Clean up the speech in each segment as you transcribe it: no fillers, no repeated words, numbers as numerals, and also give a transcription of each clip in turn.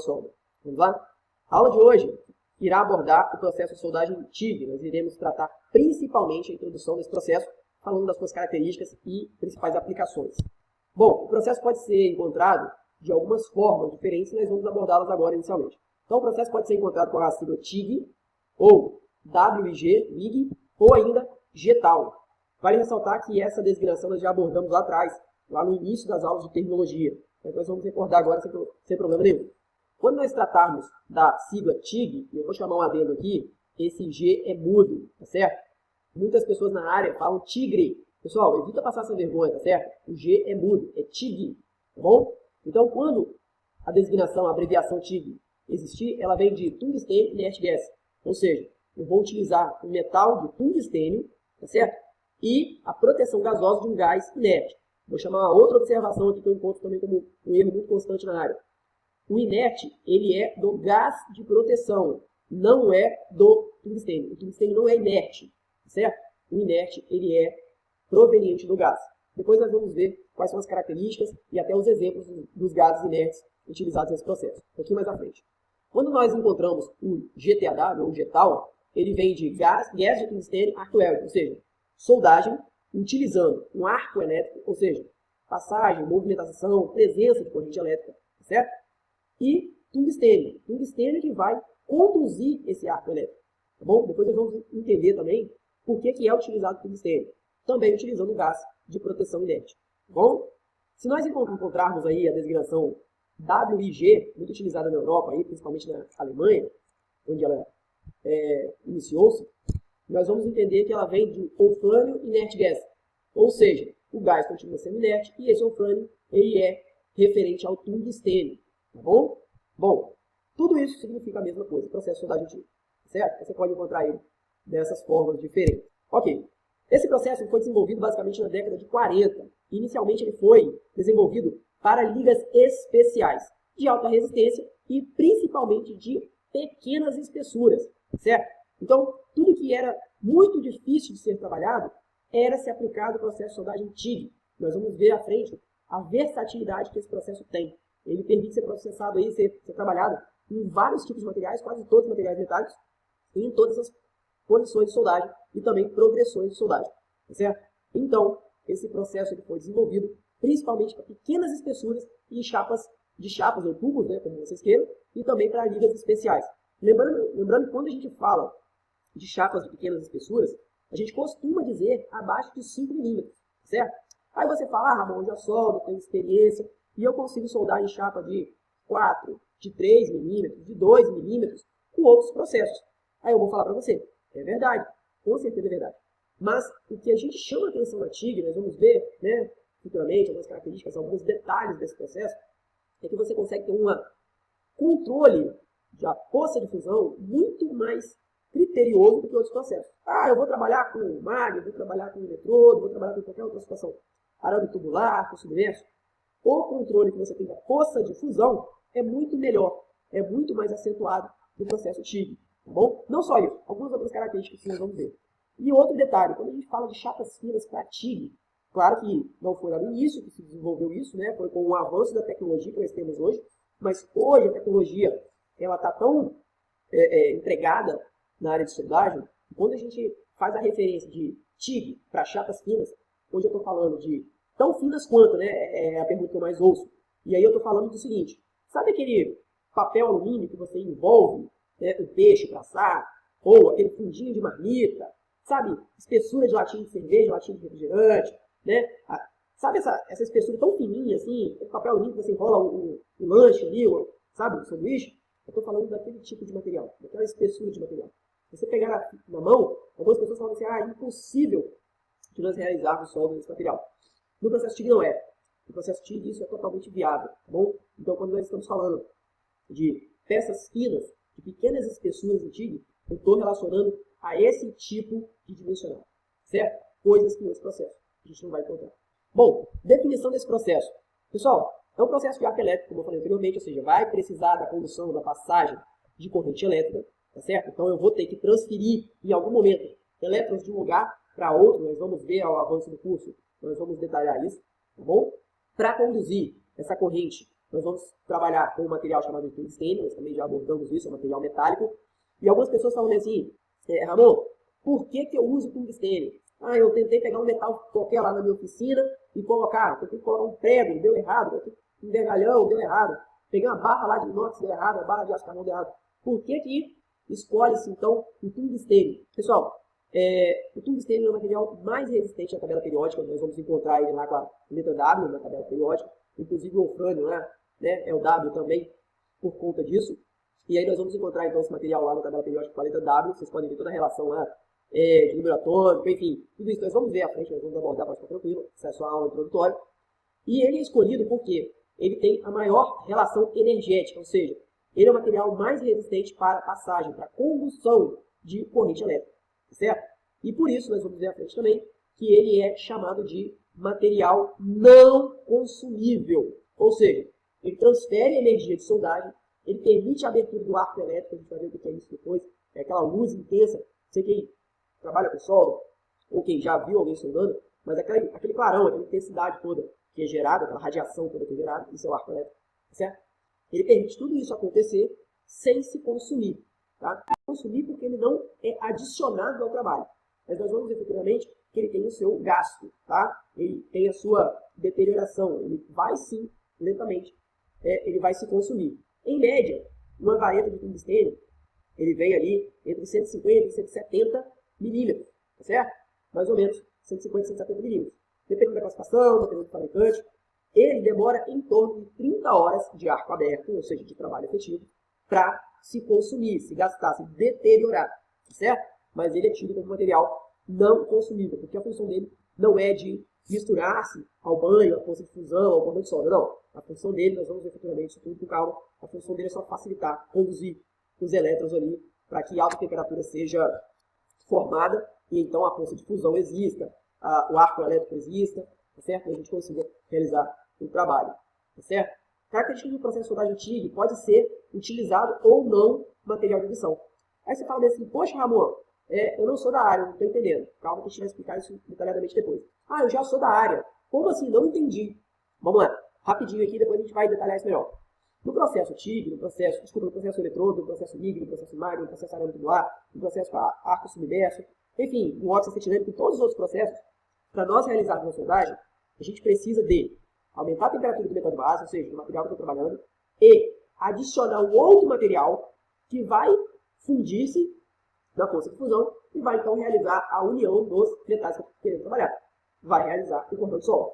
solda. Vamos lá? A aula de hoje irá abordar o processo de soldagem TIG. Nós iremos tratar principalmente a introdução desse processo, falando das suas características e principais aplicações. Bom, o processo pode ser encontrado de algumas formas diferentes e nós vamos abordá-las agora inicialmente. Então, o processo pode ser encontrado com a sigla TIG, ou WIG, ou ainda GTAL. Vale ressaltar que essa designação nós já abordamos lá atrás, lá no início das aulas de terminologia. Então, nós vamos recordar agora sem problema nenhum. Quando nós tratarmos da sigla TIG, eu vou chamar um adendo aqui, esse G é mudo, tá certo? Muitas pessoas na área falam tigre. Pessoal, evita passar essa vergonha, tá certo? O G é mudo, é TIG, tá bom? Então, quando a designação, a abreviação TIG existir, ela vem de Tungsten Inert Gas. Ou seja, eu vou utilizar um metal de tungstênio, tá certo? E a proteção gasosa de um gás inerte. Vou chamar uma outra observação aqui que eu encontro também como um erro muito constante na área. O inerte, ele é do gás de proteção, não é do tungstênio. O tungstênio não é inerte, certo? O inerte, ele é proveniente do gás. Depois nós vamos ver quais são as características e até os exemplos dos gases inertes utilizados nesse processo, um pouquinho mais à frente. Quando nós encontramos o GTAW, ou GTAL, ele vem de gás de tungstênio arco elétrico, ou seja, soldagem utilizando um arco elétrico, ou seja, passagem, movimentação, presença de corrente elétrica, certo? E tungstênio. Tungstênio que vai conduzir esse arco elétrico. Tá bom? Depois nós vamos entender também por que é utilizado tungstênio. Também utilizando o gás de proteção inerte. Tá bom? Se nós encontrarmos aí a designação WIG, muito utilizada na Europa, aí, principalmente na Alemanha, onde ela iniciou-se, nós vamos entender que ela vem de Wolframio Inert Gas. Ou seja, o gás continua sendo inerte e esse wolframio ele é referente ao tungstênio. Tá bom? Bom, tudo isso significa a mesma coisa, processo de soldagem TIG, certo? Você pode encontrar ele dessas formas diferentes. Ok, esse processo foi desenvolvido basicamente na década de 40. Inicialmente ele foi desenvolvido para ligas especiais, de alta resistência e principalmente de pequenas espessuras, certo? Então, tudo que era muito difícil de ser trabalhado era se aplicado ao processo de soldagem TIG. Nós vamos ver à frente a versatilidade que esse processo tem. Ele permite ser processado aí, ser trabalhado em vários tipos de materiais, quase todos os materiais metálicos, e em todas as posições de soldagem e também progressões de soldagem. Tá certo? Então, esse processo ele foi desenvolvido principalmente para pequenas espessuras e chapas ou tubos, né, como vocês queiram, e também para ligas especiais. Lembrando que quando a gente fala de chapas de pequenas espessuras, a gente costuma dizer abaixo de 5 milímetros, certo? Aí você fala, Ramon, já soldo, tenho experiência, e eu consigo soldar em chapa de 4, de 3 milímetros, de 2 milímetros, com outros processos. Aí eu vou falar para você, é verdade, com certeza é verdade. Mas o que a gente chama a atenção na TIG, nós vamos ver, né, futuramente, algumas características, alguns detalhes desse processo, é que você consegue ter um controle da poça de fusão muito mais criterioso do que outros processos. Ah, eu vou trabalhar com magma, vou trabalhar com eletrodo, vou trabalhar com qualquer outra situação, arame tubular, com submerso. O controle que você tem da poça de fusão é muito melhor, é muito mais acentuado no processo TIG, tá bom? Não só isso, algumas outras características que nós vamos ver. E outro detalhe, quando a gente fala de chapas finas para TIG, claro que não foi lá no início que se desenvolveu isso, né? Foi com o avanço da tecnologia que nós temos hoje, mas hoje a tecnologia ela está tão empregada na área de soldagem, que quando a gente faz a referência de TIG para chapas finas, hoje eu estou falando de tão finas quanto, né? É a pergunta que eu mais ouço. E aí eu estou falando do seguinte, sabe aquele papel alumínio que você envolve, né, o peixe para assar, ou aquele fundinho de marmita, sabe? Espessura de latinha de cerveja, latinha de refrigerante, né? Sabe essa espessura tão fininha assim, o papel alumínio que você enrola o lanche ali, sabe, o sanduíche? Eu estou falando daquele tipo de material, daquela espessura de material. Se você pegar na mão, algumas pessoas falam assim, é impossível de nós realizarmos solda nesse material. No processo TIG não é. No processo TIG isso é totalmente viável, tá bom? Então quando nós estamos falando de peças finas, de pequenas espessuras de TIG, eu estou relacionando a esse tipo de dimensional, certo? Coisas que nesse processo a gente não vai encontrar. Bom, definição desse processo. Pessoal, é um processo de arco elétrico, como eu falei anteriormente, ou seja, vai precisar da condução, da passagem de corrente elétrica, tá certo? Então eu vou ter que transferir em algum momento elétrons de um lugar para outro, nós vamos ver ao avanço do curso, nós vamos detalhar isso, tá bom? Para conduzir essa corrente Nós vamos trabalhar com um material chamado de tungstênio, nós também já abordamos isso, é um material metálico. E algumas pessoas falam assim, Ramon, por que eu uso tungstênio? Ah, eu tentei pegar um metal qualquer lá na minha oficina e colocar, tentei colocar um prego, deu errado, um vergalhão, deu errado. Peguei uma barra lá de inox, deu errado, uma barra de aço carvão, deu errado. Por que escolhe-se, então, o tungstênio? Pessoal, o tungstênio é o material mais resistente à tabela periódica, nós vamos encontrar ele lá com a letra W na tabela periódica, inclusive o wolfrânio, né, é o W também, por conta disso. E aí nós vamos encontrar, então, esse material lá na tabela periódica com a letra W, vocês podem ver toda a relação lá, de número atômico, enfim, tudo isso nós vamos ver à frente, nós vamos abordar para ficar tranquilo, isso é só a aula introdutória. E ele é escolhido porque ele tem a maior relação energética, ou seja, ele é o material mais resistente para passagem, para condução de corrente elétrica, certo? E por isso nós vamos ver à frente também que ele é chamado de material não consumível, ou seja, ele transfere energia de soldagem, ele permite a abertura do arco elétrico, a gente vai ver o que é isso depois, é aquela luz intensa, sei que trabalha com solda, ou quem já viu alguém soldando, mas aquele clarão, aquela intensidade toda que é gerada, aquela radiação toda que é gerada, isso é o arco elétrico, certo? Ele permite tudo isso acontecer sem se consumir, tá? Consumir porque ele não é adicionado ao trabalho, mas nós vamos ver futuramente que ele tem o seu gasto, tá? Ele tem a sua deterioração, ele vai sim, lentamente, ele vai se consumir. Em média, uma vareta de tungstênio, ele vem ali entre 150 e 170 milímetros, tá certo? Mais ou menos 150 e 170 milímetros. Dependendo da classificação, dependendo do fabricante, ele demora em torno de 30 horas de arco aberto, ou seja, de trabalho efetivo, para se consumir, se gastar, se deteriorar, tá certo? Mas ele é tido como material não consumível, porque a função dele não é de misturar-se ao banho, à força de fusão, ao bomba de solda, não. A função dele, nós vamos ver futuramente isso tudo com calma, a função dele é só facilitar, conduzir os elétrons ali para que alta temperatura seja formada e então a força de fusão exista, o arco elétrico exista, tá certo? E a gente consiga realizar o trabalho, tá certo? Característica do processo de soldagem TIG pode ser utilizado ou não material de adição. Aí você fala assim, poxa Ramon, eu não sou da área, não estou entendendo. Calma que a gente vai explicar isso detalhadamente depois. Ah, eu já sou da área. Como assim? Não entendi. Vamos lá, rapidinho aqui, depois a gente vai detalhar isso melhor. No processo TIG, no processo eletrodo, no processo MIG, no processo MAG, no processo arame tubular, no processo arco submerso, enfim, no óxido acetilênico e todos os outros processos, para nós realizarmos a soldagem, a gente precisa de aumentar a temperatura do metal de base, ou seja, do material que eu estou trabalhando, e adicionar um outro material que vai fundir-se na força de fusão e vai então realizar a união dos metais que eu estou querendo trabalhar. Vai realizar o cordão de solda.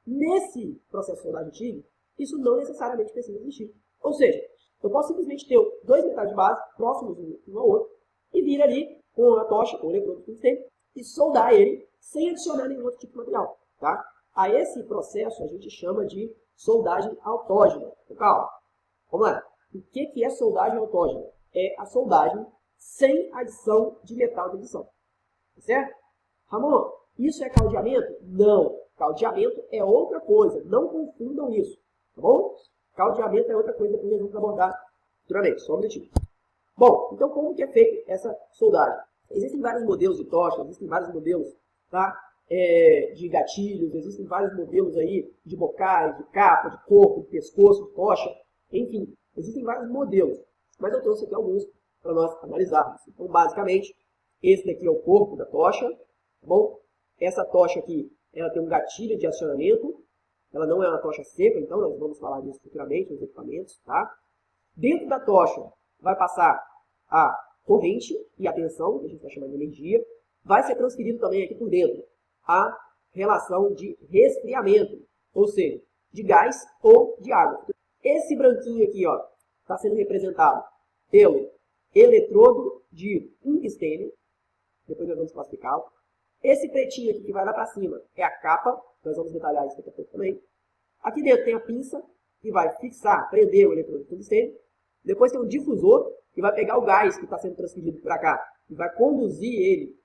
Nesse processo de soldagem TIG, isso não necessariamente precisa existir. Ou seja, eu posso simplesmente ter dois metais de base próximos um ao outro e vir ali com a tocha, com o eletrodo que tem, e soldar ele sem adicionar nenhum outro tipo de material. Tá? A esse processo a gente chama de soldagem autógena. Então, calma, vamos lá. O que é soldagem autógena? É a soldagem sem adição de metal de adição. Certo? Ramon, isso é caldeamento? Não. Caldeamento é outra coisa. Não confundam isso. Tá bom? Caldeamento é outra coisa que nós vamos abordar futuramente. Só um minutinho. Bom, então como que é feita essa soldagem? Existem vários modelos de tocha, existem vários modelos, tá? De gatilhos, existem vários modelos aí de bocais, de capa, de corpo, de pescoço, de tocha, enfim, existem vários modelos. Mas eu trouxe aqui alguns para nós analisarmos. Então, basicamente, esse daqui é o corpo da tocha, tá bom? Essa tocha aqui, ela tem um gatilho de acionamento, ela não é uma tocha seca, então nós vamos falar disso futuramente nos equipamentos, tá? Dentro da tocha vai passar a corrente e a tensão, que a gente vai chamar de energia, vai ser transferido também aqui por dentro a relação de resfriamento, ou seja, de gás ou de água. Esse branquinho aqui, ó, está sendo representado pelo eletrodo de tungstênio, depois nós vamos classificá-lo. Esse pretinho aqui que vai lá para cima é a capa, nós vamos detalhar isso daqui a pouco também. Aqui dentro tem a pinça, que vai fixar, prender o eletrodo de tungstênio. Depois tem o difusor, que vai pegar o gás que está sendo transferido para cá e vai conduzir ele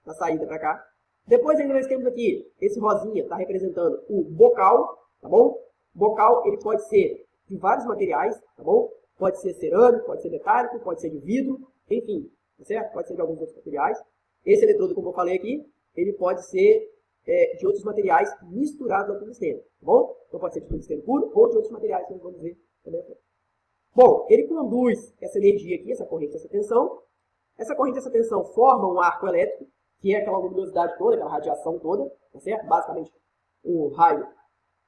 na saída para cá. Depois ainda nós temos aqui, esse rosinha está representando o bocal, tá bom? Bocal, ele pode ser de vários materiais, tá bom? Pode ser cerâmico, pode ser metálico, pode ser de vidro, enfim, tá certo? Pode ser de alguns outros materiais. Esse eletrodo, como eu falei aqui, ele pode ser de outros materiais misturados na tungsteno, tá bom? Então pode ser de tungsteno puro ou de outros materiais que nós vamos ver também. Bom, ele conduz essa energia aqui, essa corrente, essa tensão. Essa corrente, essa tensão forma um arco elétrico, que é aquela luminosidade toda, aquela radiação toda, tá certo? Basicamente, um raio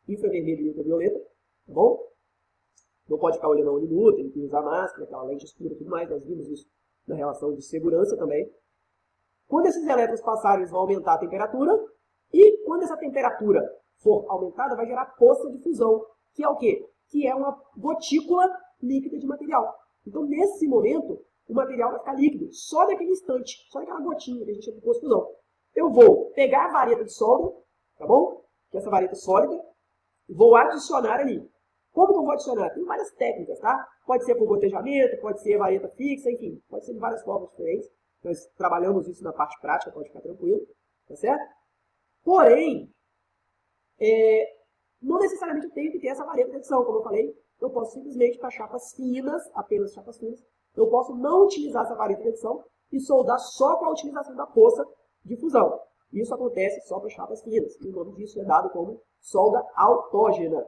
infravermelho e ultravioleta, tá bom? Não pode ficar olhando a olho nu, tem que usar máscara, aquela lente escura e tudo mais, nós vimos isso na relação de segurança também. Quando esses elétrons passarem, eles vão aumentar a temperatura, e quando essa temperatura for aumentada, vai gerar poça de fusão, que é o quê? Que é uma gotícula líquida de material. Então, nesse momento, o material vai ficar líquido, só naquele instante, só naquela gotinha que a gente chama de poça de fusão. Eu vou pegar a vareta de solda, tá bom? Que é essa vareta sólida, e vou adicionar ali. Como que eu vou adicionar? Tem várias técnicas, tá? Pode ser por gotejamento, pode ser vareta fixa, enfim, pode ser de várias formas diferentes. Nós trabalhamos isso na parte prática, pode ficar tranquilo, tá certo? Porém, não necessariamente eu tenho que ter essa vareta de adição, como eu falei. Eu posso simplesmente para chapas finas, apenas chapas finas, eu posso não utilizar essa vareta de adição e soldar só com a utilização da poça de fusão. Isso acontece só para chapas finas, e o nome disso é dado como solda autógena.